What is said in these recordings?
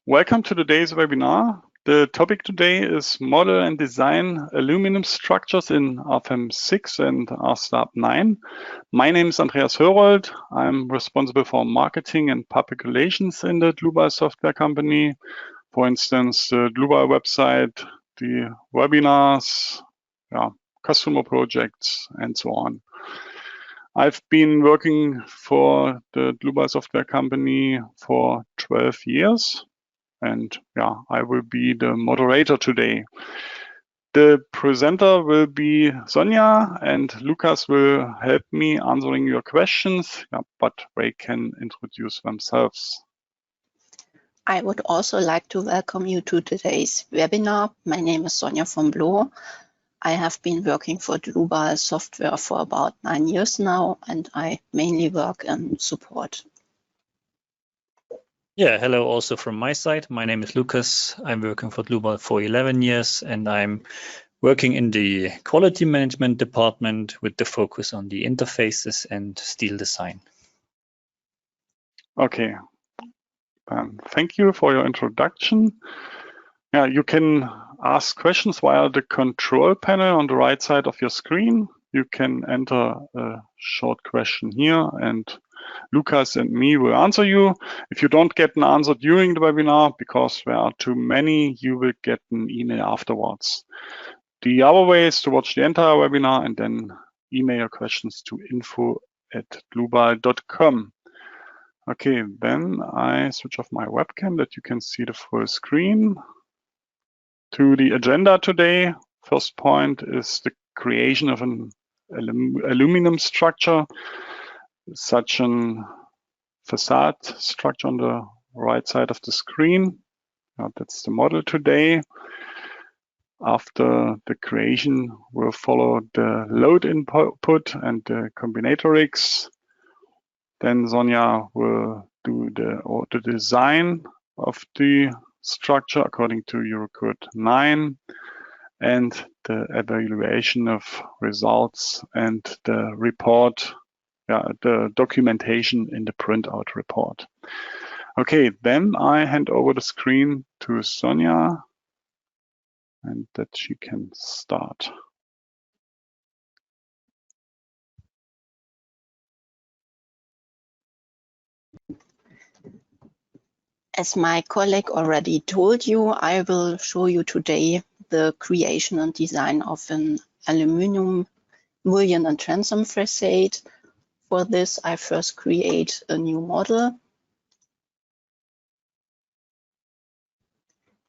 Welcome to today's webinar. The topic today is Model and Design Aluminum Structures in RFEM 6 and RSTAB 9. My name is Andreas Hörold. I'm responsible for marketing and public relations in the Dlubal Software company. For instance, the Dlubal website, the webinars, customer projects, and so on. I've been working for the Dlubal Software company for 12 years. And I will be the moderator today. The presenter will be Sonja, and Lucas will help me answering your questions, but they can introduce themselves. I would also like to welcome you to today's webinar. My name is Sonja von Bloh. I have been working for Dlubal Software for about 9 years now, and I mainly work in support. Yeah, hello also from my side. My name is Lucas. I'm working for Dlubal for 11 years and I'm working in the quality management department with the focus on the interfaces and steel design. Okay, thank you for your introduction. You can ask questions via the control panel on the right side of your screen. You can enter a short question here and Lucas and me will answer you. If you don't get an answer during the webinar, because there are too many, you will get an email afterwards. The other way is to watch the entire webinar and then email your questions to info@dlubal.com. Okay, then I switch off my webcam that you can see the full screen. To the agenda today, first point is the creation of an aluminum structure, such an facade structure on the right side of the screen. That's the model today. After the creation, we'll follow the load input and the combinatorics. Then Sonja will do the design of the structure according to Eurocode 9 and the evaluation of results and the report, the documentation in the printout report. Okay, then I hand over the screen to Sonja and that she can start. As my colleague already told you, I will show you today the creation and design of an aluminum mullion and transom facade. For this, I first create a new model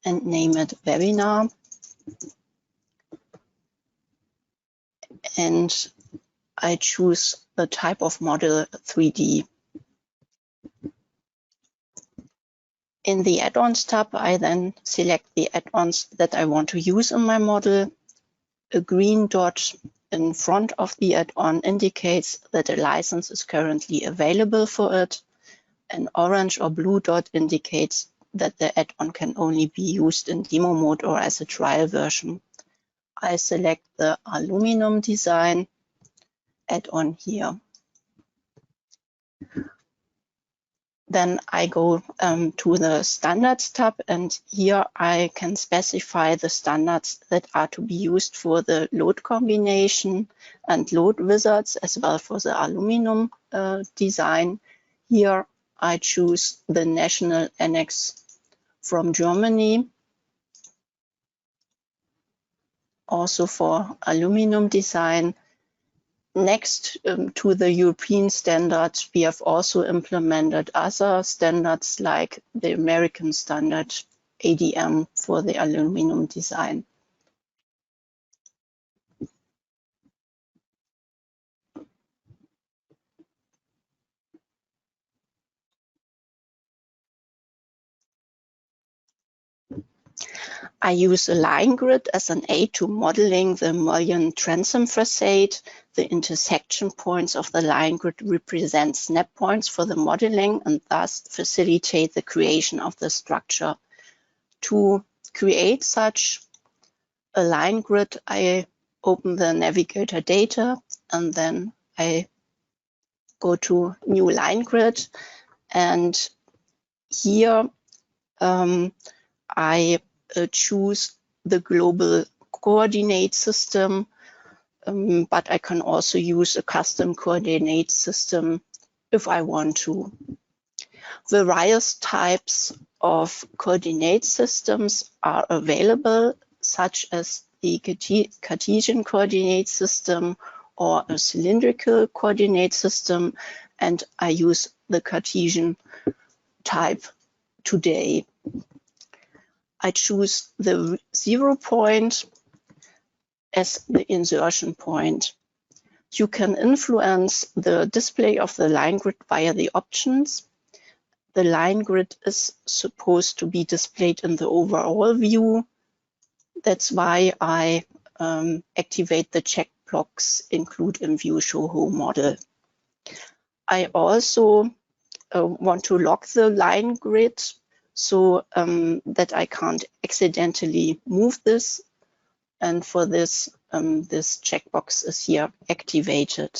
and name it Webinar. And I choose the type of model 3D. In the add-ons tab, I then select the add-ons that I want to use in my model. A green dot in front of the add-on indicates that a license is currently available for it. An orange or blue dot indicates that the add-on can only be used in demo mode or as a trial version. I select the aluminum design add-on here. Then I go to the standards tab, and here I can specify the standards that are to be used for the load combination and load wizards, as well for the aluminum design. Here I choose the national annex from Germany. Also for aluminum design. Next to the European standards, we have also implemented other standards like the American standard ADM for the aluminum design. I use a line grid as an aid to modeling the mullion transom facade. The intersection points of the line grid represent snap points for the modeling and thus facilitate the creation of the structure. To create such a line grid, I open the navigator data and then I go to new line grid, and here I choose the global coordinate system, but I can also use a custom coordinate system if I want to. Various types of coordinate systems are available, such as the Cartesian coordinate system or a cylindrical coordinate system, and I use the Cartesian type today. I choose the 0 point as the insertion point. You can influence the display of the line grid via the options. The line grid is supposed to be displayed in the overall view. That's why I activate the checkbox include in view show home model. I also want to lock the line grid so that I can't accidentally move this. And for this, this checkbox is here activated.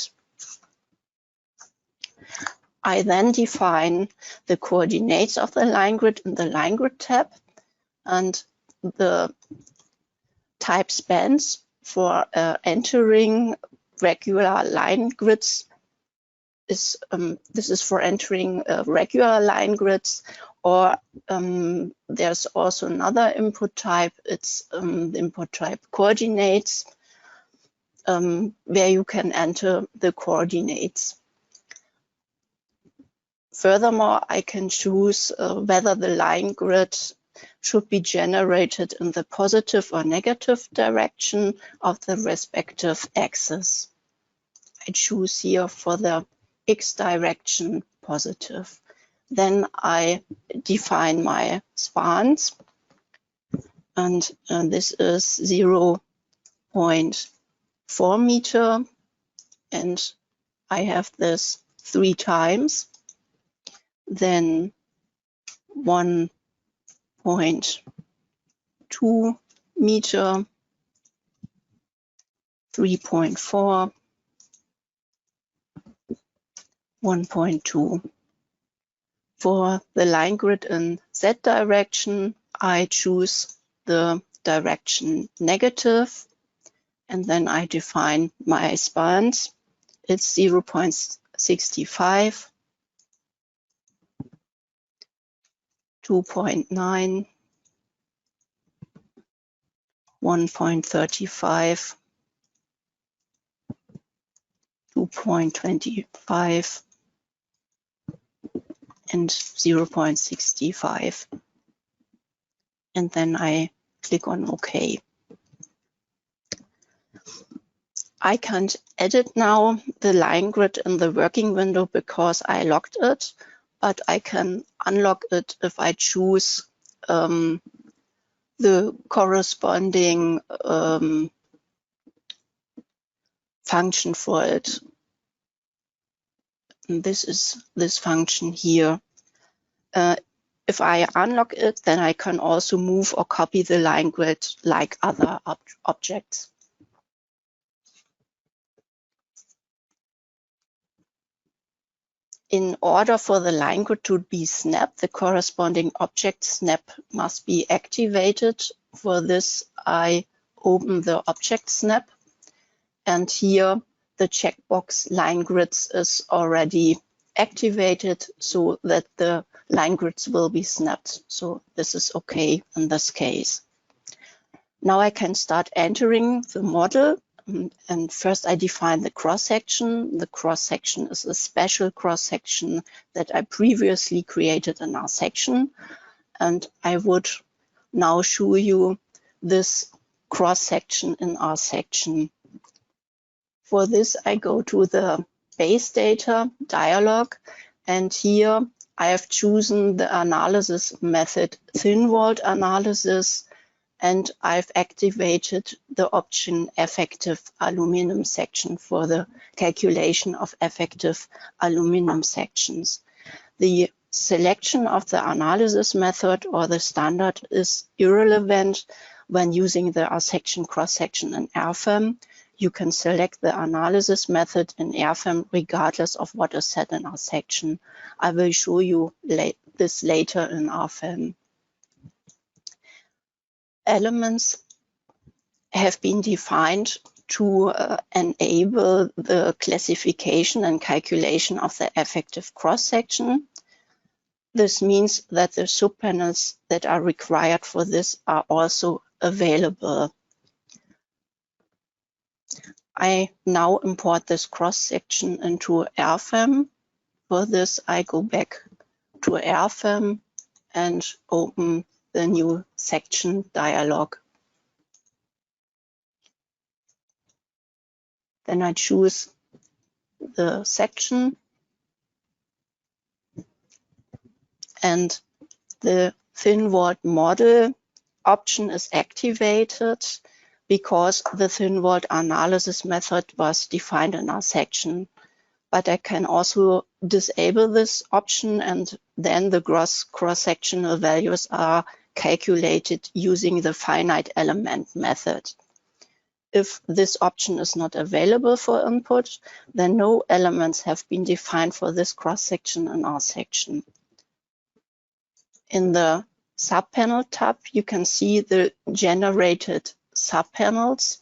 I then define the coordinates of the line grid in the line grid tab, and the type spans for entering regular line grids is this is for entering regular line grids, or there's also another input type. It's the input type coordinates, where you can enter the coordinates. Furthermore, I can choose whether the line grid should be generated in the positive or negative direction of the respective axis. I choose here for the X direction positive. Then I define my spans, and this is 0.4 meter, and I have this 3 times. Then 1.2 meter, 3.4, 1.2. For the line grid in Z direction, I choose the direction negative, and then I define my spans. It's 0.65, 2.9, 1.35, 2.25, and 0.65. And then I click on OK. I can't edit now the line grid in the working window because I locked it, but I can unlock it if I choose the corresponding function for it. And this is this function here. If I unlock it, then I can also move or copy the line grid like other objects. In order for the line grid to be snapped, the corresponding object snap must be activated. For this, I open the object snap, and here the checkbox line grids is already activated so that the line grids will be snapped. So this is okay in this case. Now I can start entering the model. And first I define the cross-section. The cross-section is a special cross-section that I previously created in our section. And I would now show you this cross-section in our section. For this, I go to the base data dialog, and here I have chosen the analysis method thin-walled analysis, and I've activated the option effective aluminum section for the calculation of effective aluminum sections. The selection of the analysis method or the standard is irrelevant when using the R-section cross-section in RFEM. You can select the analysis method in RFEM regardless of what is set in R-section. I will show you this later in RFEM. elements have been defined to enable the classification and calculation of the effective cross-section. This means that the subpanels that are required for this are also available. I now import this cross-section into RFEM. For this, I go back to RFEM and open the new section dialog. Then I choose the section and the thin walled model option is activated because the thin walled analysis method was defined in our section. But I can also disable this option, and then the gross cross-sectional values are calculated using the finite element method. If this option is not available for input, then no elements have been defined for this cross-section in our section. In the subpanel tab, you can see the generated subpanels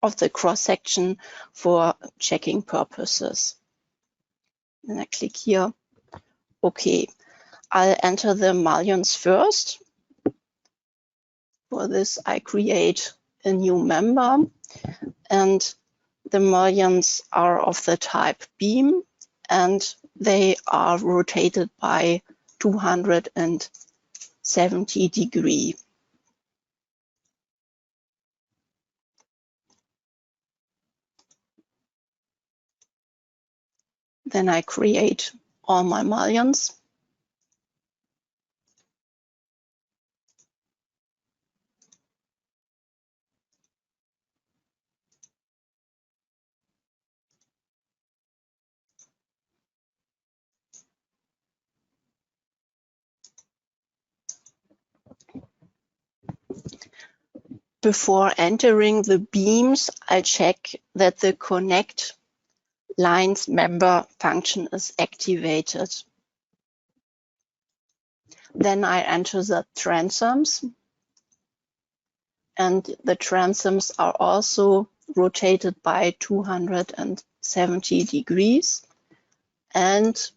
of the cross-section for checking purposes. And I click here. Okay, I'll enter the mullions first. For this, I create a new member, and the mullions are of the type beam, and they are rotated by 270 degrees. Then I create all my mullions. Before entering the beams, I check that the connect lines member function is activated. Then I enter the transoms, and the transoms are also rotated by 270 degrees, and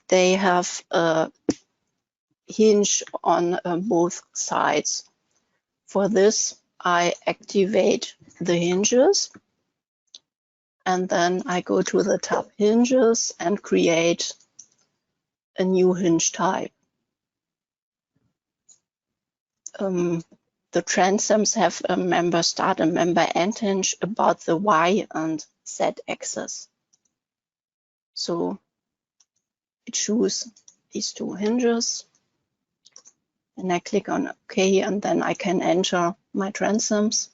they have a hinge on both sides. For this, I activate the hinges, and then I go to the tab hinges and create a new hinge type. The transoms have a member start and member end hinge about the Y and Z axis. So I choose these two hinges, and I click on OK, and then I can enter my transoms.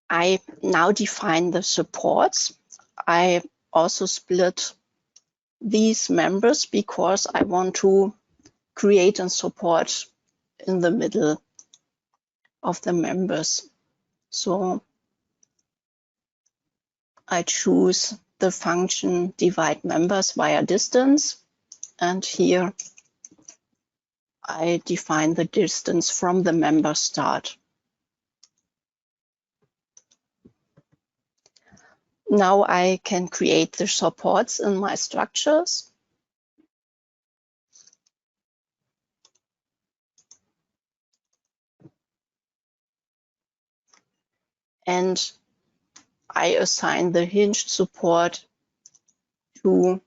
I now define the supports. I also split these members because I want to create a support in the middle of the members. So I choose the function divide members via distance, and here I define the distance from the member start. Now I can create the supports in my structures. And I assign the hinged support to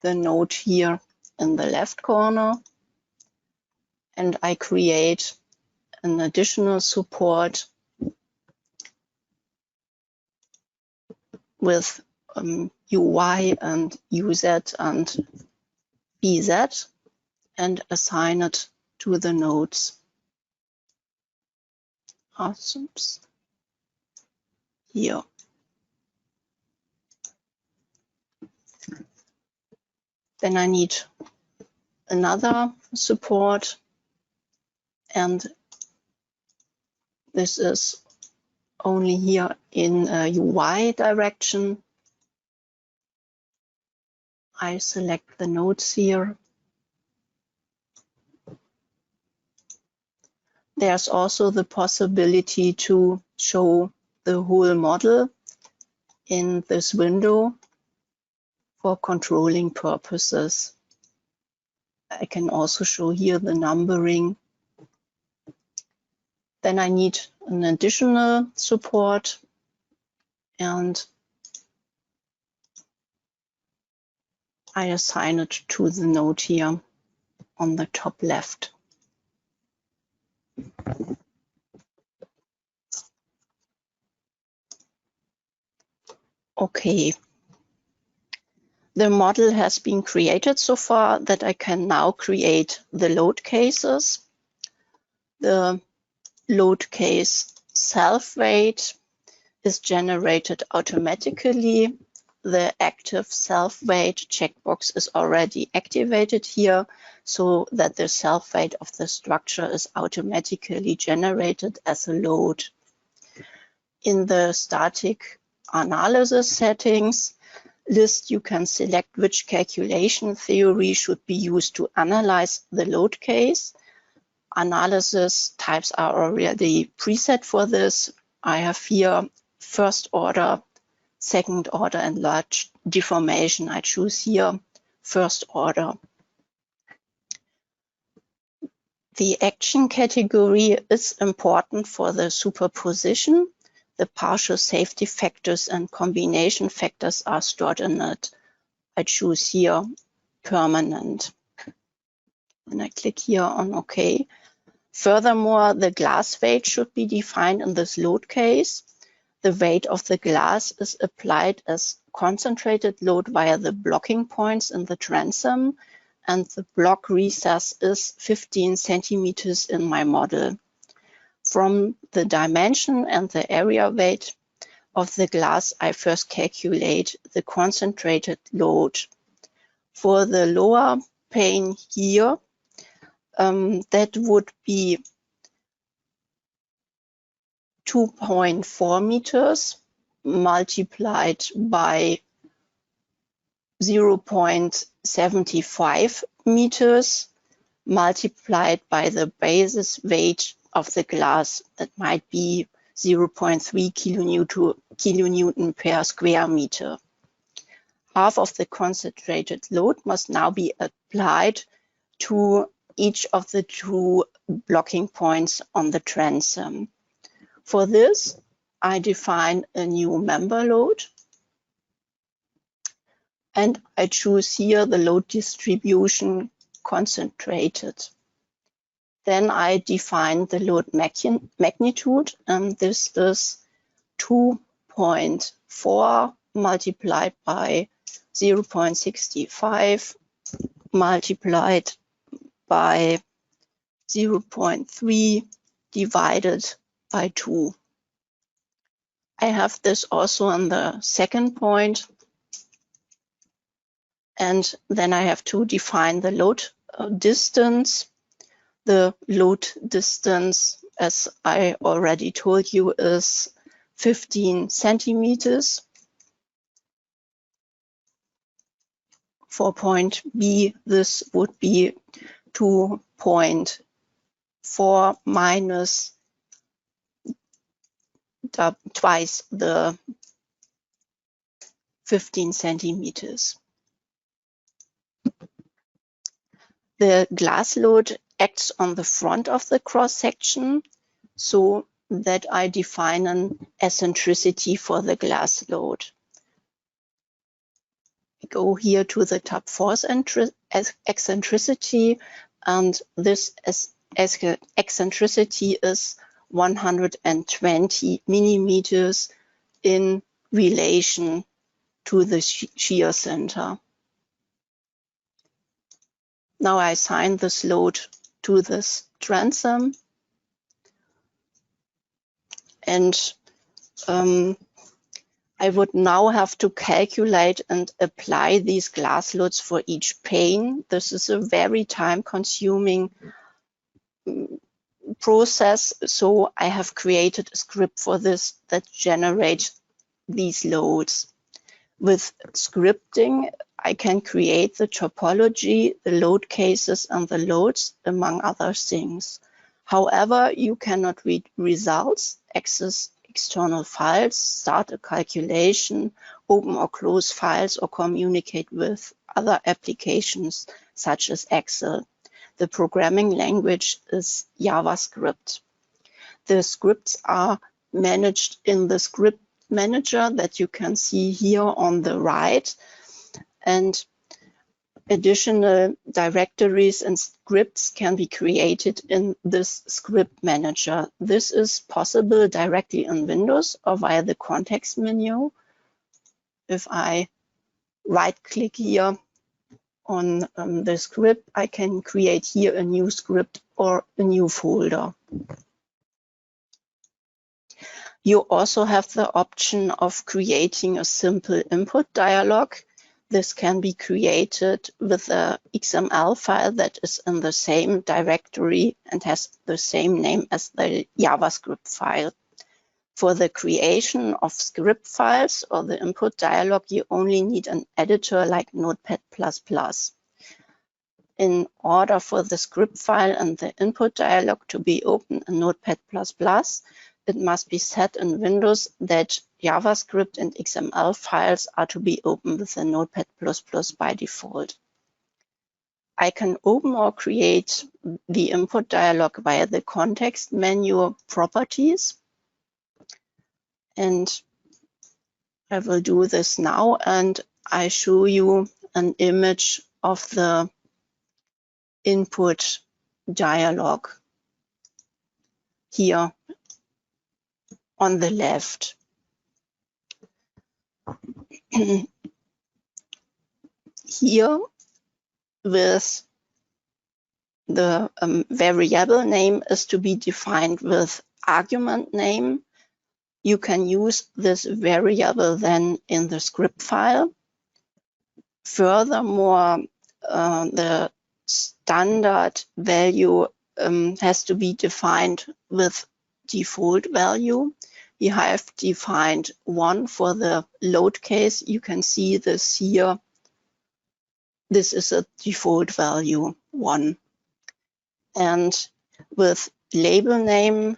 the node here in the left corner. And I create an additional support with UY and UZ and BZ and assign it to the nodes. Oops. here. Then I need another support, and this is only here in UI direction. I select the nodes here. There's also the possibility to show the whole model in this window for controlling purposes. I can also show here the numbering. Then I need an additional support, and I assign it to the node here on the top left. Okay. The model has been created so far that I can now create the load cases. The load case self-weight is generated automatically. The active self-weight checkbox is already activated here, so that the self-weight of the structure is automatically generated as a load. In the static analysis settings list, you can select which calculation theory should be used to analyze the load case. Analysis types are already preset for this. I have here first order, second order, and large deformation. I choose here first order. The action category is important for the superposition. The partial safety factors and combination factors are stored in it. I choose here permanent. And I click here on OK. Furthermore, the glass weight should be defined in this load case. The weight of the glass is applied as concentrated load via the blocking points in the transom, and the block recess is 15 centimeters in my model. From the dimension and the area weight of the glass, I first calculate the concentrated load. For the lower pane here, that would be 2.4 meters multiplied by 0.75 meters multiplied by the basis weight of the glass. That might be 0.3 kilonewton per square meter. Half of the concentrated load must now be applied to each of the two blocking points on the transom. For this, I define a new member load, and I choose here the load distribution concentrated. Then I define the load magnitude, and this is 2.4 multiplied by 0.65 multiplied by 0.3 divided by 2. I have this also on the second point, and then I have to define the load distance. The load distance, as I already told you, is 15 centimeters. For point B, this would be 2.4 minus twice the 15 centimeters. The glass load acts on the front of the cross section, so that I define an eccentricity for the glass load. We go here to the top force eccentricity, and this eccentricity is 120 millimeters in relation to the shear center. Now I assign this load to this transom, and I would now have to calculate and apply these glass loads for each pane. This is a very time-consuming process, so I have created a script for this that generates these loads. With scripting, I can create the topology, the load cases, and the loads, among other things. However, you cannot read results, access external files, start a calculation, open or close files, or communicate with other applications such as Excel. The programming language is JavaScript. The scripts are managed in the script manager that you can see here on the right, and additional directories and scripts can be created in this script manager. This is possible directly in Windows or via the context menu. If I right-click here on the script, I can create here a new script or a new folder. You also have the option of creating a simple input dialog. This can be created with a XML file that is in the same directory and has the same name as the JavaScript file. For the creation of script files or the input dialog, you only need an editor like Notepad++. In order for the script file and the input dialog to be open in Notepad++, it must be set in Windows that JavaScript and XML files are to be opened with the Notepad++ by default. I can open or create the input dialog via the context menu properties. And I will do this now, and I show you an image of the input dialog here on the left. Here, with the variable name is to be defined with argument name. You can use this variable then in the script file. Furthermore, the standard value has to be defined with default value. We have defined 1 for the load case. You can see this here. This is a default value 1. And with label name,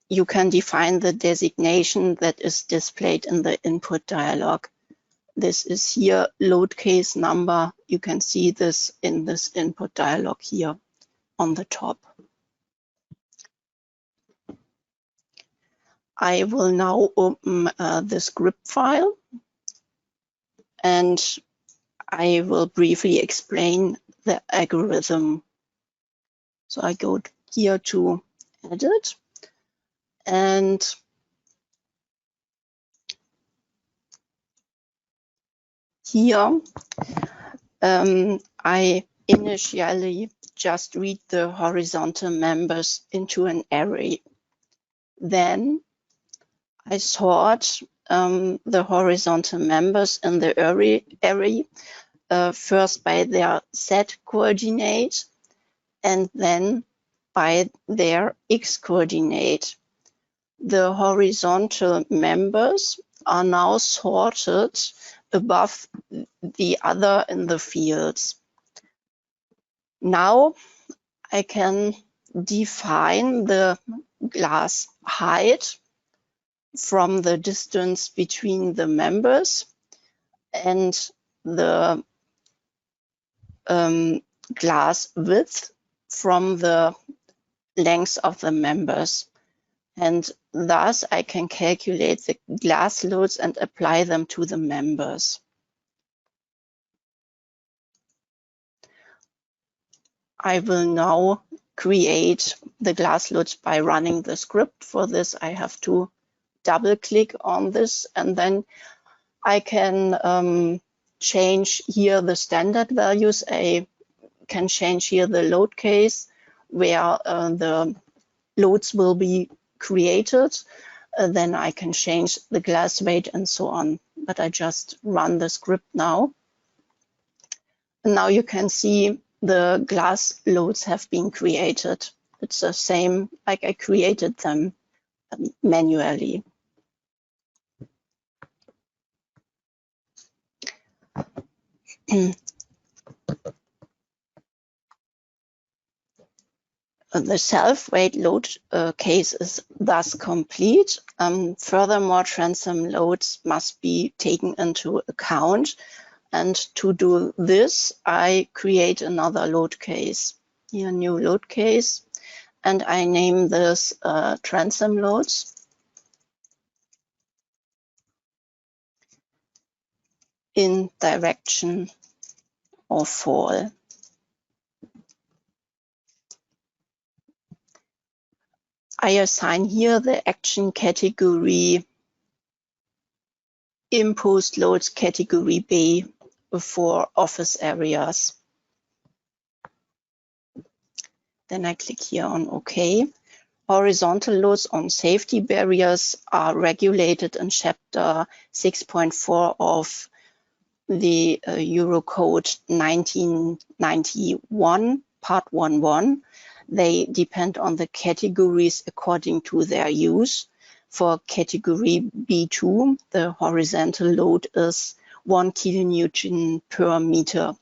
you can define the designation that is displayed in the input dialog. This is here load case number. You can see this in this input dialog here on the top. I will now open the script file, and I will briefly explain the algorithm. So I go here to Edit, and here I initially just read the horizontal members into an array. Then I sort the horizontal members in the array first by their Z coordinate and then by their X coordinate. The horizontal members are now sorted above the other in the fields. Now I can define the glass height from the distance between the members and the glass width from the length of the members. And thus I can calculate the glass loads and apply them to the members. I will now create the glass loads by running the script. For this, I have to double click on this, and then I can change here the standard values. I can change here the load case where the loads will be created. then I can change the glass weight and so on. But I just run the script now. And now you can see the glass loads have been created. It's the same like I created them manually. The self-weight load case is thus complete. Furthermore, transom loads must be taken into account. And to do this, I create another load case. Here, new load case. And I name this transom loads. In direction of fall. I assign here the action category imposed loads category B for office areas. Then I click here on OK. Horizontal loads on safety barriers are regulated in chapter 6.4 of the Eurocode 1991, part 1.1. They depend on the categories according to their use. For category B2, the horizontal load is 1 kilonewton per meter.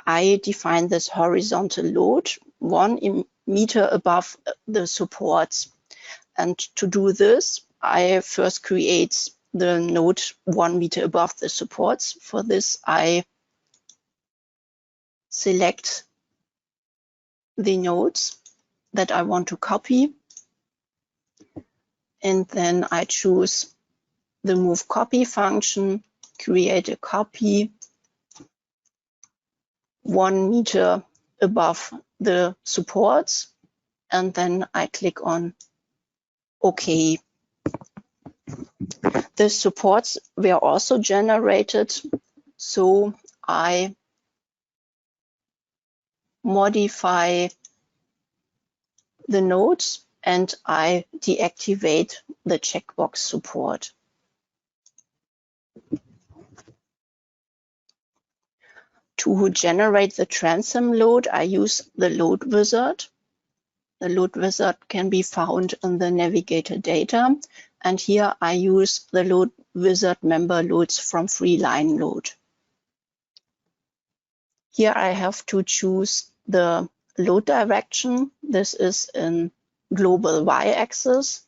I define this horizontal load 1 meter above the supports. And to do this, I first create the node 1 meter above the supports. For this, I select the nodes that I want to copy. And then I choose the move copy function, create a copy 1 meter above the supports, and then I click on OK. The supports were also generated, so I modify the nodes and I deactivate the checkbox support. To generate the transom load, I use the load wizard. The load wizard can be found in the navigator data. And here I use the load wizard member loads from free line load. Here I have to choose the load direction. This is in global y-axis.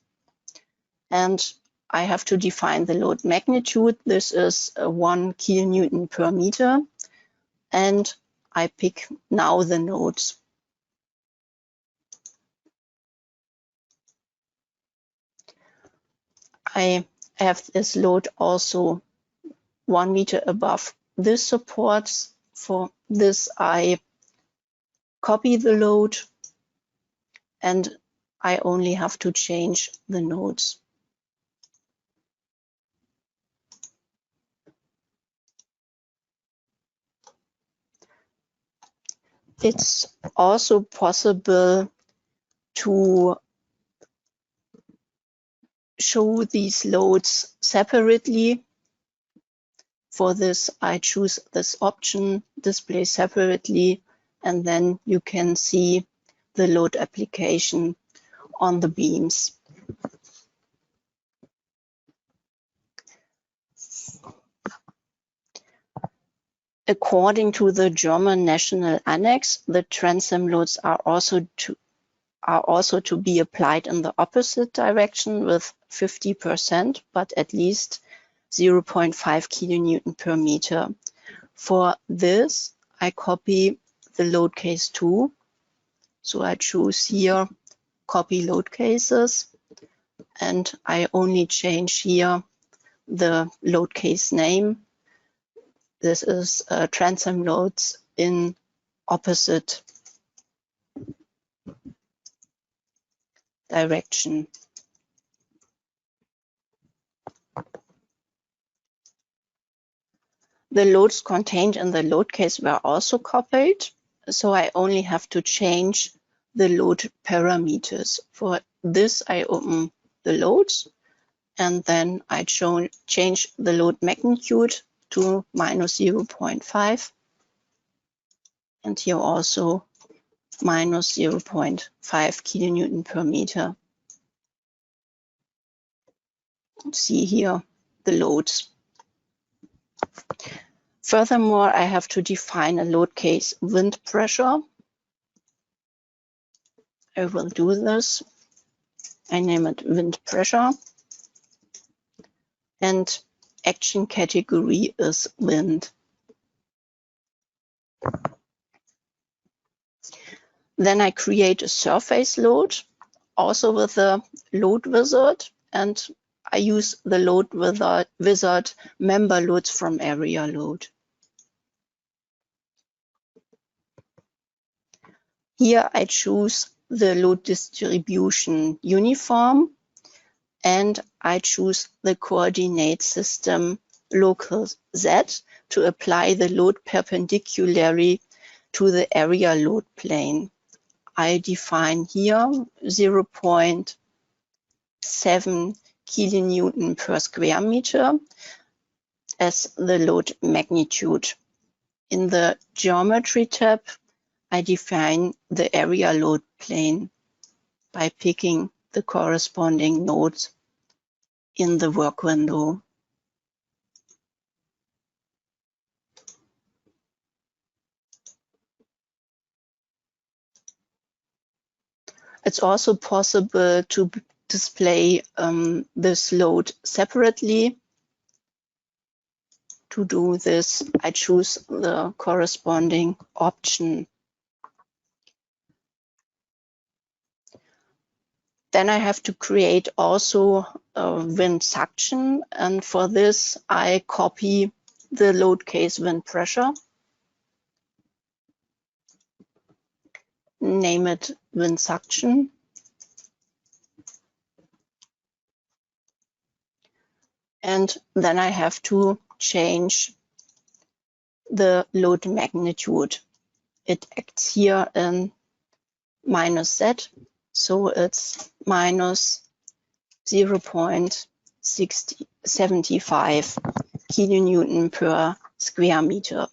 And I have to define the load magnitude. This is 1 kilonewton per meter. And I pick now the nodes. I have this load also 1 meter above this supports. For this, I copy the load and I only have to change the nodes. It's also possible to show these loads separately. For this, I choose this option, display separately, and then you can see the load application on the beams. According to the German National Annex, the transom loads are also to be applied in the opposite direction with 50%, but at least 0.5 kilonewton per meter. For this, I copy the load case 2. So I choose here copy load cases, and I only change here the load case name. This is transom loads in opposite direction. The loads contained in the load case were also copied, so I only have to change the load parameters. For this, I open the loads And then I change the load magnitude to minus 0.5. And here also minus 0.5 kilonewton per meter. See here the loads. Furthermore, I have to define a load case wind pressure. I will do this. I name it wind pressure. And action category is wind. Then I create a surface load, also with the load wizard, and I use the load wizard member loads from area load. Here I choose the load distribution uniform, and I choose the coordinate system local Z to apply the load perpendicularly to the area load plane. I define here 0.7 kilonewton per square meter as the load magnitude. In the geometry tab, I define the area load plane by picking the corresponding nodes in the work window. It's also possible to display this load separately. To do this, I choose the corresponding option. Then I have to create also a wind suction, and for this I copy the load case wind pressure, name it wind suction, and then I have to change the load magnitude. It acts here in minus Z, so it's minus 0.75 kilonewton per square meter.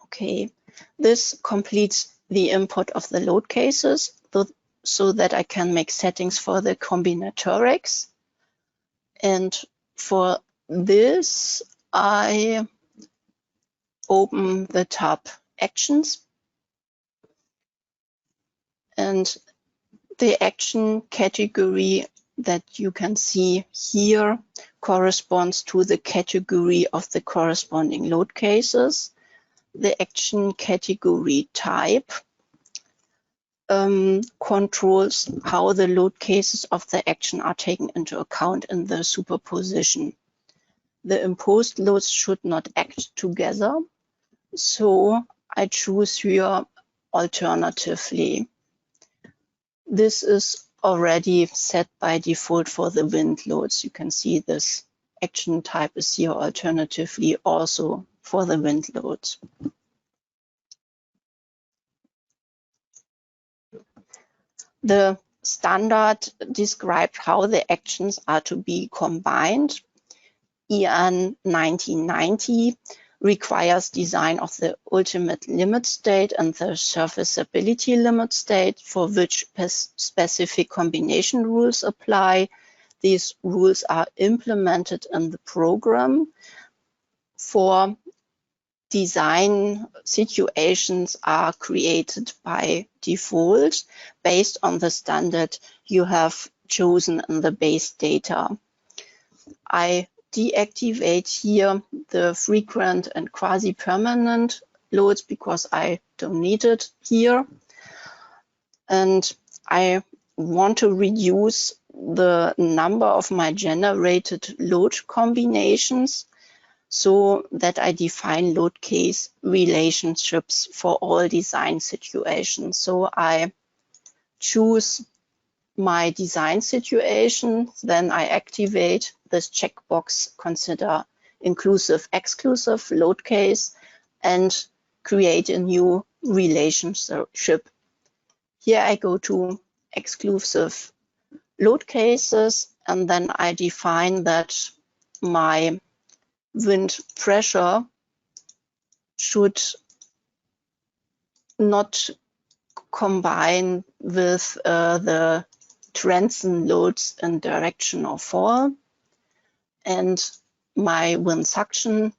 Okay, this completes the input of the load cases so that I can make settings for the combinatorics. And for this, I open the tab Actions. And the action category that you can see here corresponds to the category of the corresponding load cases. The action category type controls how the load cases of the action are taken into account in the superposition. The imposed loads should not act together, so I choose here alternatively. This is already set by default for the wind loads. You can see this action type is here alternatively also for the wind loads. The standard described how the actions are to be combined. EN 1990 requires design of the ultimate limit state and the serviceability limit state, for which specific combination rules apply. These rules are implemented in the program. For design situations are created by default based on the standard you have chosen in the base data. I deactivate here the frequent and quasi-permanent loads because I don't need it here. And I want to reduce the number of my generated load combinations so that I define load case relationships for all design situations. So I choose my design situation, then I activate this checkbox, consider inclusive, exclusive load case, and create a new relationship. Here I go to exclusive load cases, and then I define that my wind pressure should not combine with the transom loads in direction of fall, and my wind suction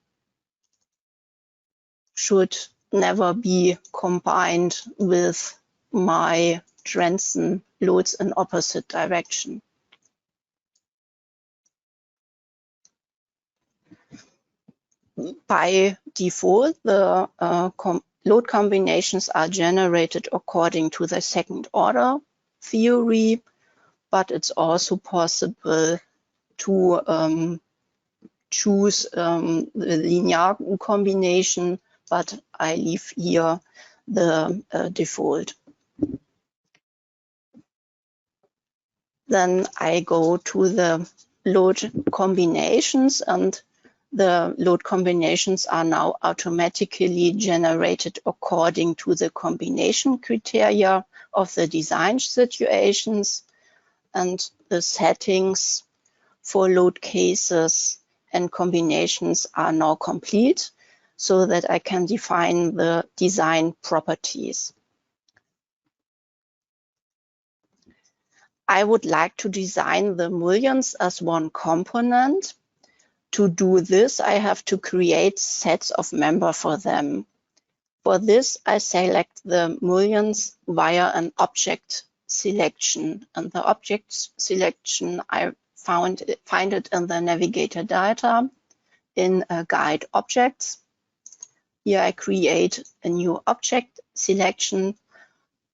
should never be combined with my transom loads in opposite direction. By default, the load combinations are generated according to the second order theory, but it's also possible to choose the linear combination, but I leave here the default. Then I go to the load combinations, and the load combinations are now automatically generated according to the combination criteria of the design situations, and the settings for load cases and combinations are now complete, so that I can define the design properties. I would like to design the mullions as one component. To do this, I have to create sets of members for them. For this, I select the mullions via an object selection, and the object selection I find it in the navigator data in guide objects. Here I create a new object selection.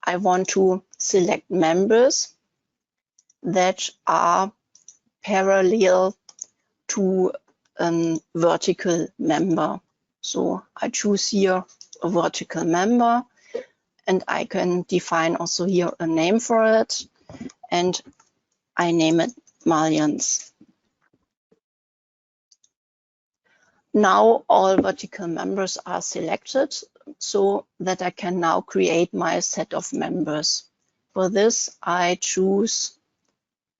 I want to select members that are parallel to a vertical member. So I choose here a vertical member, and I can define also here a name for it, and I name it mullions. Now all vertical members are selected, so that I can now create my set of members. For this, I choose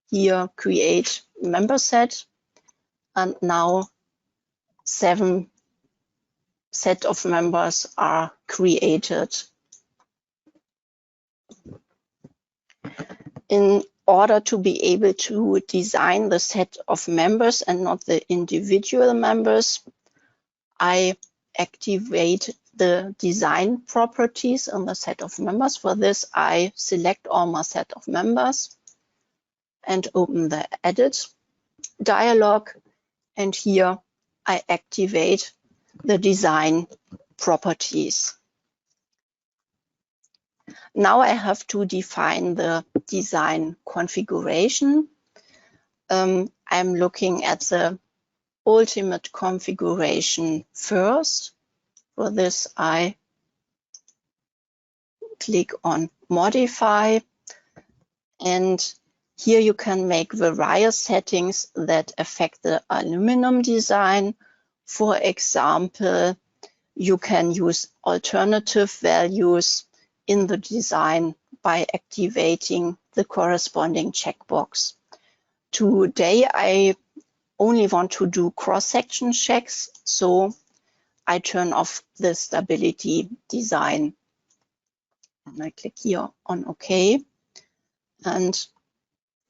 here create member set, and now 7 set of members are created. In order to be able to design the set of members and not the individual members, I activate the design properties in the set of members. For this, I select all my set of members and open the Edit dialog, and here I activate the design properties. Now I have to define the design configuration. I'm looking at the ultimate configuration first. For this, I click on Modify, and here you can make various settings that affect the aluminum design. For example, you can use alternative values in the design by activating the corresponding checkbox. Today, I only want to do cross-section checks, so I turn off the stability design. And I click here on OK. And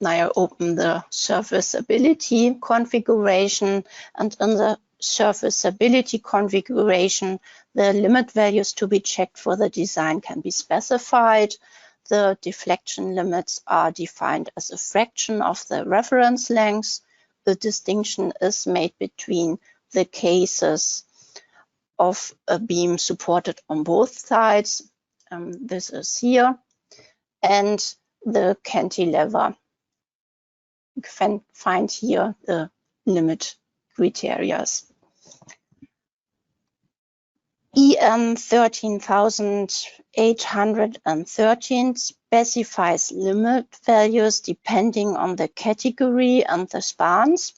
now I open the serviceability configuration, and in the serviceability configuration, the limit values to be checked for the design can be specified. The deflection limits are defined as a fraction of the reference length. The distinction is made between the cases of a beam supported on both sides. This is here, and the cantilever. You can find here the limit criteria. EN 13813 specifies limit values depending on the category and the spans.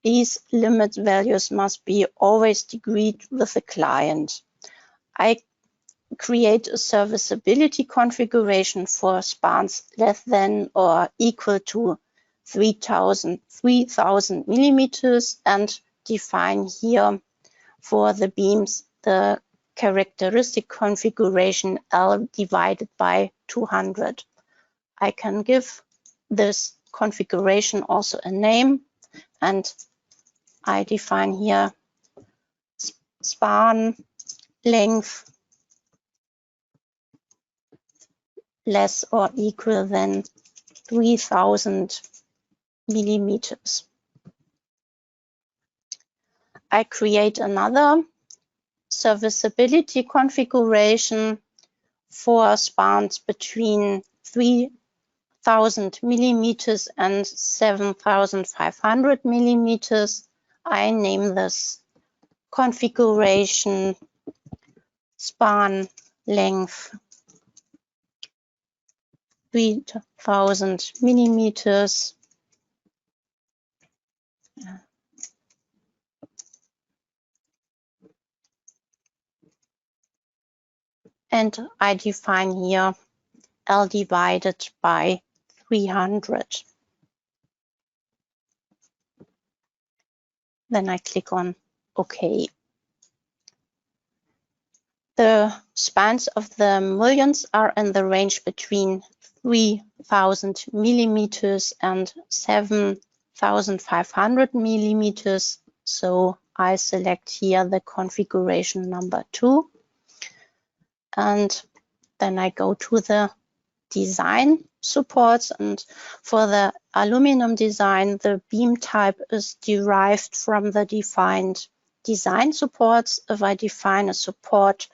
These limit values must be always agreed with the client. I create a serviceability configuration for spans less than or equal to 3000 millimeters and define here for the beams the characteristic configuration L divided by 200. I can give this configuration also a name, and I define here span length less or equal than 3000 millimeters. I create another serviceability configuration for spans between 3000 millimeters and 7500 millimeters. I name this configuration span length 3000 millimeters. And I define here L divided by 300. Then I click on OK. The spans of the mullions are in the range between 3000 millimeters and 7500 millimeters. So I select here the configuration number 2. And then I go to the design supports, and for the aluminum design, the beam type is derived from the defined design supports. If I define a support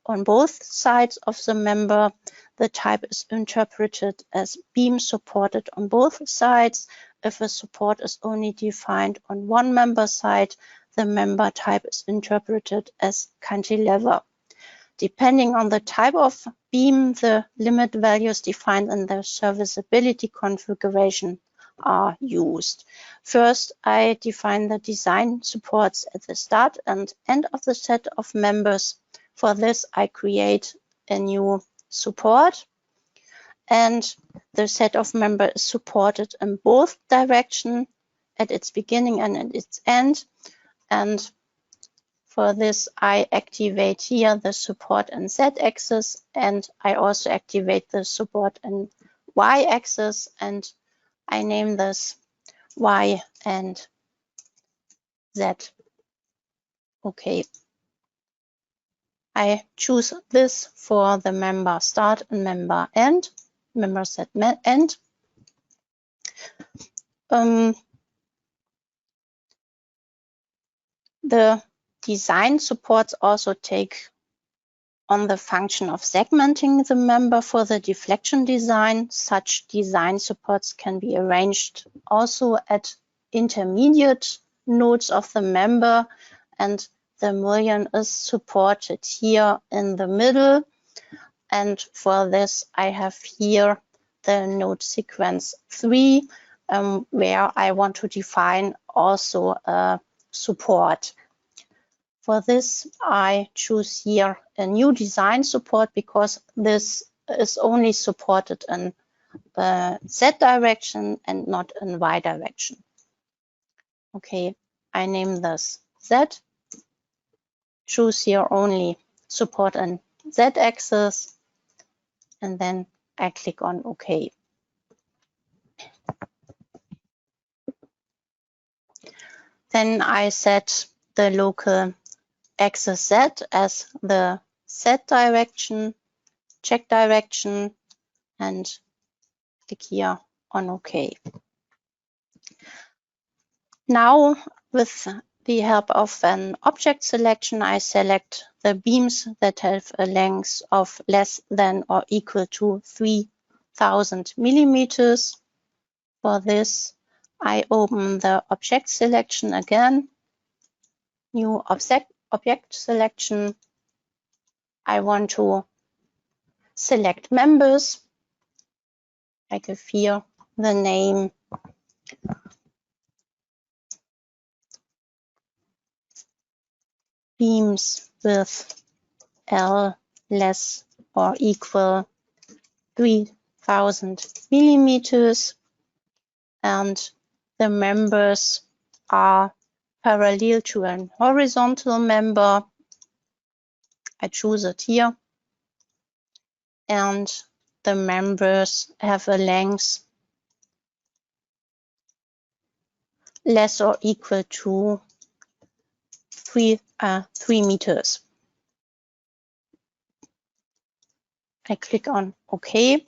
on both sides of the member, the type is interpreted as beam supported on both sides. If a support is only defined on one member side, the member type is interpreted as cantilever. Depending on the type of beam, the limit values defined in the serviceability configuration are used. First, I define the design supports at the start and end of the set of members. For this, I create a new support, and the set of members is supported in both directions, at its beginning and at its end. And for this, I activate here the support and Z-axis, and I also activate the support and Y-axis, and I name this Y and Z. Okay. I choose this for the member start and member end, member set end. The design supports also take on the function of segmenting the member for the deflection design. Such design supports can be arranged also at intermediate nodes of the member, and the mullion is supported here in the middle. And for this, I have here the node sequence 3, where I want to define also a support. For this, I choose here a new design support because this is only supported in Z direction and not in Y direction. Okay, I name this Z. Choose here only support and Z axis, and then I click on OK. Then I set the local axis Z as the Z direction, check direction, and click here on OK. Now, with the help of an object selection, I select the beams that have a length of less than or equal to 3000 millimeters. For this, I open the object selection again, new object selection. I want to select members. I give here the name beams with L less or equal 3000 millimeters. and the members are parallel to an horizontal member. I choose it here. And the members have a length less or equal to 3 meters. I click on OK,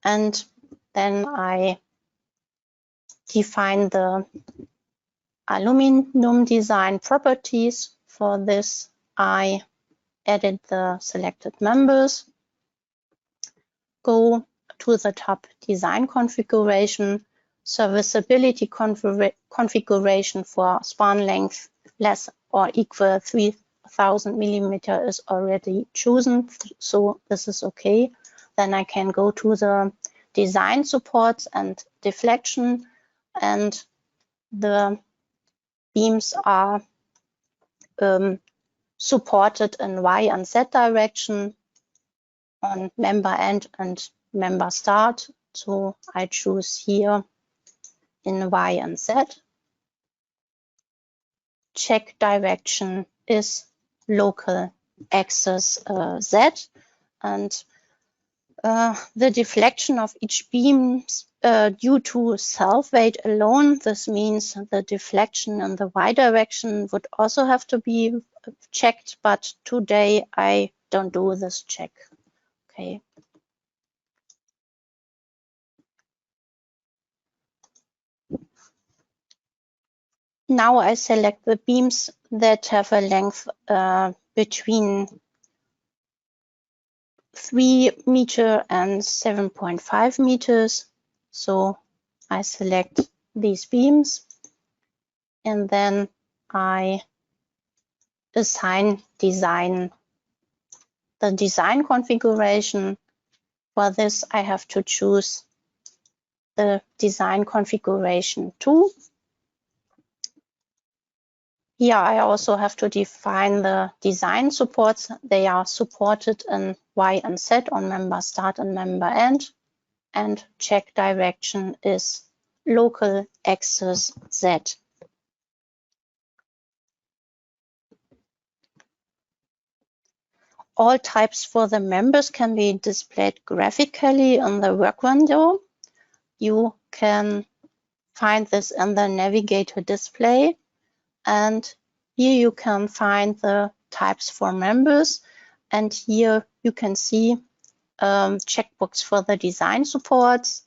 and then I define the aluminum design properties. For this, I edit the selected members, go to the top design configuration, serviceability configuration for span length less or equal 3000 millimeter is already chosen, so this is okay. Then I can go to the design supports and deflection, and the beams are supported in Y and Z direction on member end and member start. So I choose here in Y and Z. Check direction is local axis Z, and the deflection of each beam due to self-weight alone. This means the deflection in the Y direction would also have to be checked, but today I don't do this check. Okay. Now I select the beams that have a length between 3 meters and 7.5 meters. So I select these beams, and then I assign the design configuration. For this, I have to choose the design configuration 2. Here I also have to define the design supports. They are supported in Y and Z on member start and member end, and check direction is local axis Z. All types for the members can be displayed graphically in the work window. You can find this in the navigator display, and here you can find the types for members, and here you can see checkbox for the design supports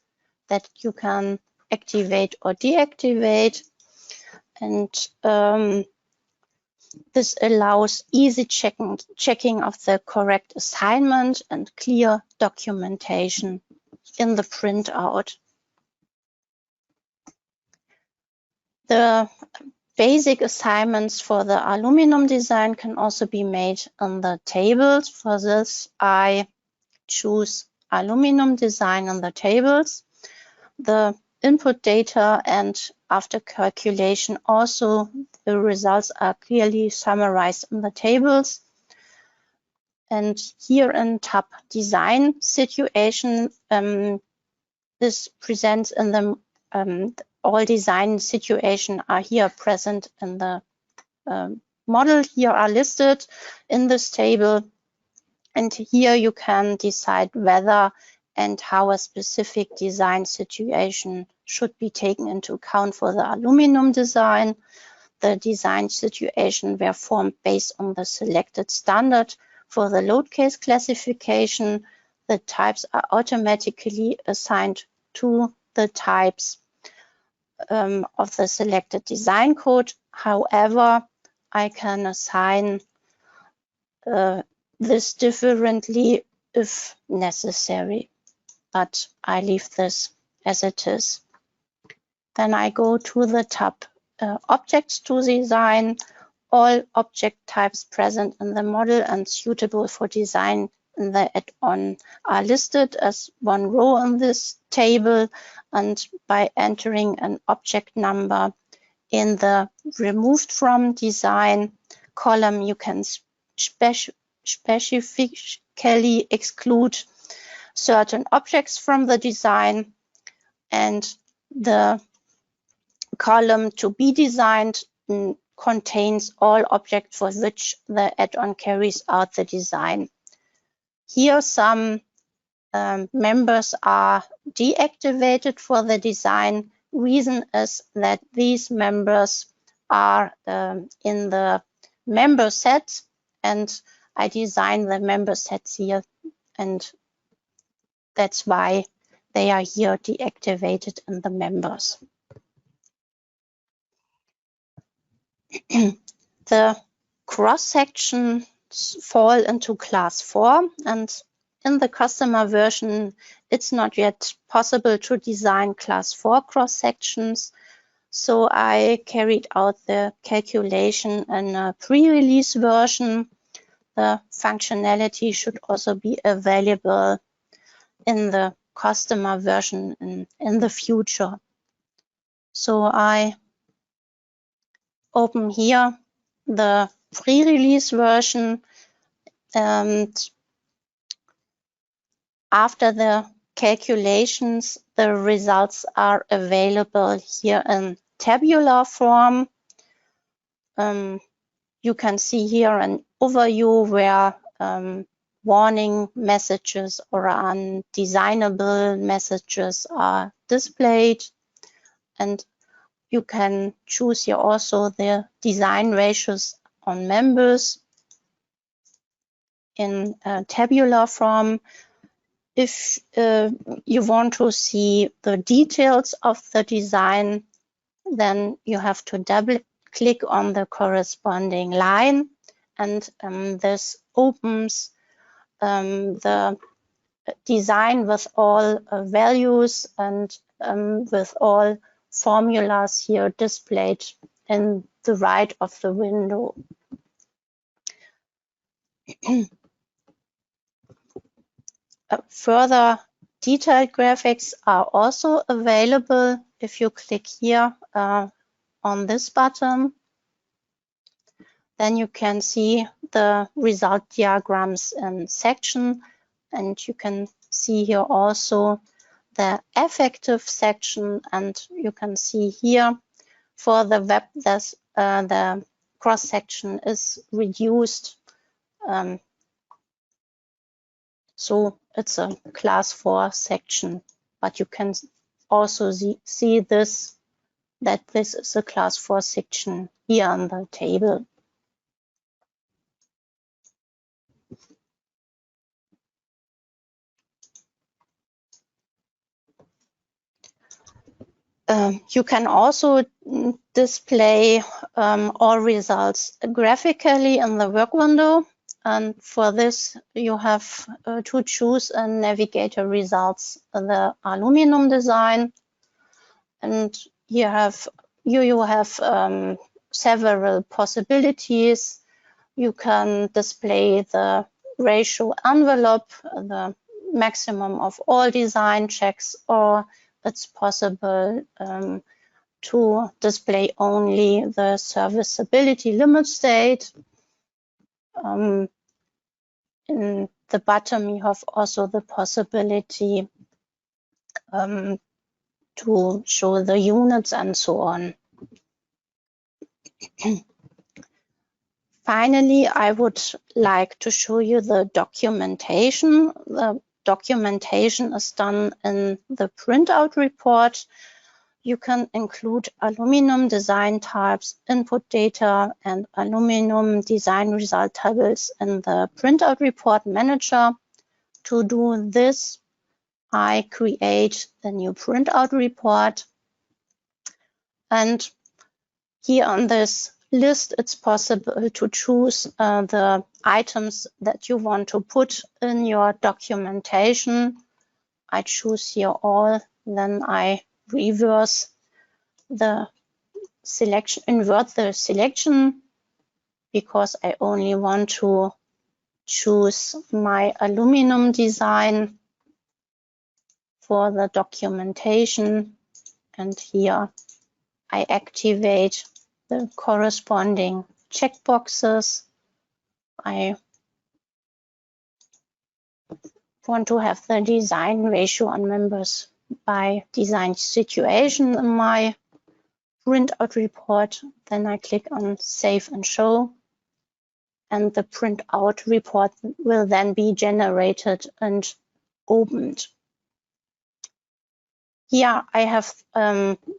that you can activate or deactivate, and this allows easy checking of the correct assignment and clear documentation in the printout. The basic assignments for the aluminum design can also be made in the tables. For this, I choose aluminum design in the tables. The input data, and after calculation also the results are clearly summarized in the tables. And here in tab design situation, this presents in the all design situation are here present in the model. Here are listed in this table, and here you can decide whether and how a specific design situation should be taken into account for the aluminum design. The design situation were formed based on the selected standard for the load case classification. The types are automatically assigned to the types of the selected design code. However, I can assign this differently if necessary, but I leave this as it is. Then I go to the tab Objects to Design. All object types present in the model and suitable for design in the add-on are listed as one row in this table, and by entering an object number in the Removed from Design column, you can specifically exclude certain objects from the design, and the column to be designed contains all objects for which the add-on carries out the design. Here some members are deactivated for the design. Reason is that these members are in the member set, and I design the member sets here, and that's why they are here deactivated in the members. The cross-sections fall into class 4, and in the customer version, it's not yet possible to design class 4 cross-sections. So I carried out the calculation in a pre-release version. The functionality should also be available in the customer version in the future. So I open here the pre-release version, and after the calculations, the results are available here in tabular form. You can see here an overview where warning messages or undesignable messages are displayed, and you can choose here also the design ratios on members in tabular form. If you want to see the details of the design, then you have to double click on the corresponding line, and this opens the design with all values and with all formulas here displayed in the right of the window. Further detailed graphics are also available if you click here on this button. Then you can see the result diagrams in section, and you can see here also the effective section, and you can see here for the web the cross section is reduced. So it's a class 4 section, but you can also see this, that this is a class 4 section here on the table. You can also display all results graphically in the work window. And for this, you have to choose and navigate results the aluminum design. And you have several possibilities. You can display the ratio envelope, the maximum of all design checks, or it's possible to display only the serviceability limit state. In the bottom, you have also the possibility to show the units and so on. Finally, I would like to show you the documentation. The documentation is done in the printout report. You can include aluminum design types, input data, and aluminum design result tables in the printout report manager. To do this, I create a new printout report. And here on this list, it's possible to choose the items that you want to put in your documentation. I choose here all, then I reverse the selection, invert the selection, because I only want to choose my aluminum design for the documentation. And here I activate the corresponding checkboxes. I want to have the design ratio on members by design situation in my printout report. Then I click on Save and Show, and the printout report will then be generated and opened. Here I have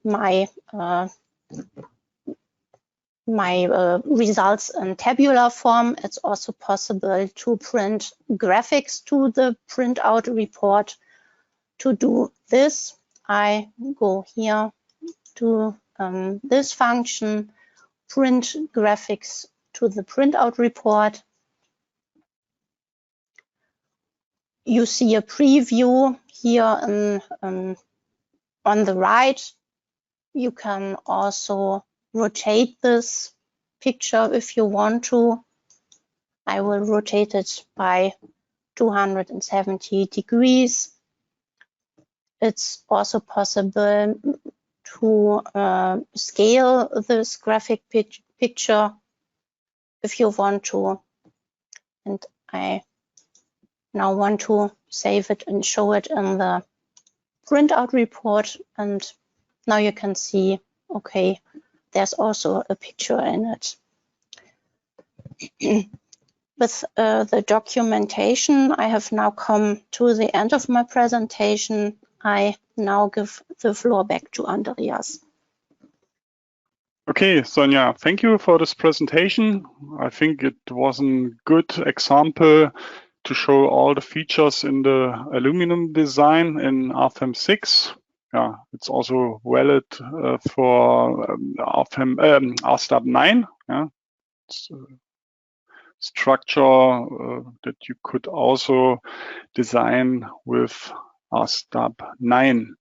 my results in tabular form. It's also possible to print graphics to the printout report. To do this, I go here to this function, print graphics to the printout report. You see a preview here on the right. You can also rotate this picture if you want to. I will rotate it by 270 degrees. It's also possible to scale this graphic picture if you want to. And I now want to save it and show it in the printout report. And now you can see, okay, there's also a picture in it. With the documentation, I have now come to the end of my presentation. I now give the floor back to Andreas. Okay, Sonja, thank you for this presentation. I think it was a good example to show all the features in the aluminum design in RFEM 6. Yeah, it's also valid for RSTAB 9. Yeah, it's a structure that you could also design with RSTAB 9.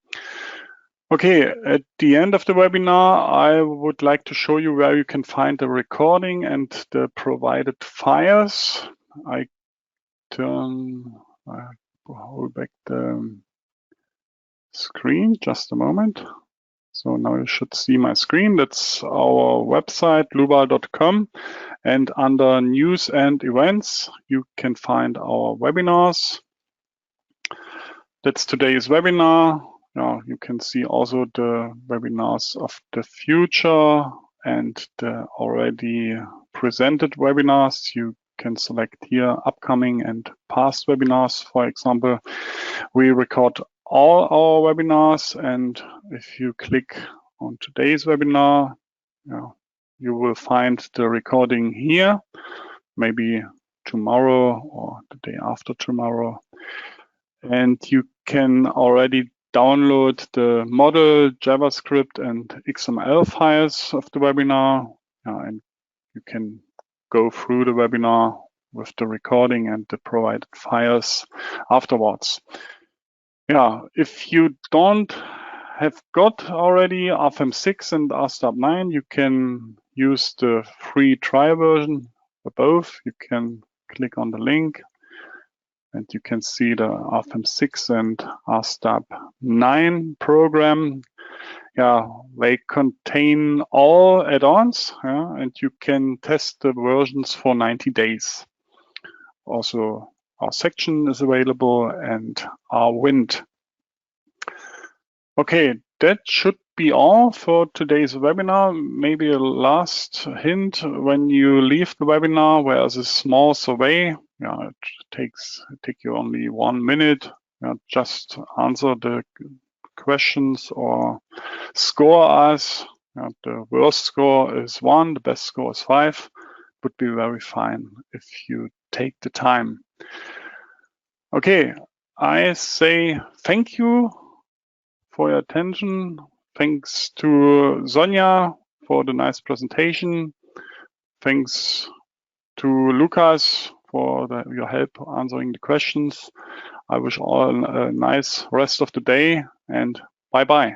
Okay, at the end of the webinar, I would like to show you where you can find the recording and the provided files. I hold back the screen, just a moment. So now you should see my screen. That's our website, dlubal.com. And under News and Events, you can find our webinars. That's today's webinar. You can see also the webinars of the future and the already presented webinars. You can select here upcoming and past webinars. For example, we record all our webinars, and if you click on today's webinar, you will find the recording here, maybe tomorrow or the day after tomorrow. And you can already download the model, JavaScript, and XML files of the webinar, and you can go through the webinar with the recording and the provided files afterwards. Yeah, if you don't have got already RFEM 6 and RSTAB 9, you can use the free trial version for both. You can click on the link and you can see the RFEM 6 and RSTAB 9 program. Yeah, they contain all add-ons, and you can test the versions for 90 days. Also, our section is available and our wind. Okay, that should be all for today's webinar. Maybe a last hint: when you leave the webinar, there's a small survey. Yeah, it take you only 1 minute. Just answer the questions or score us. The worst score is 1, the best score is 5. Would be very fine if you take the time. Okay, I say thank you for your attention. Thanks to Sonja for the nice presentation. Thanks to Lucas for your help answering the questions. I wish all a nice rest of the day, and bye-bye.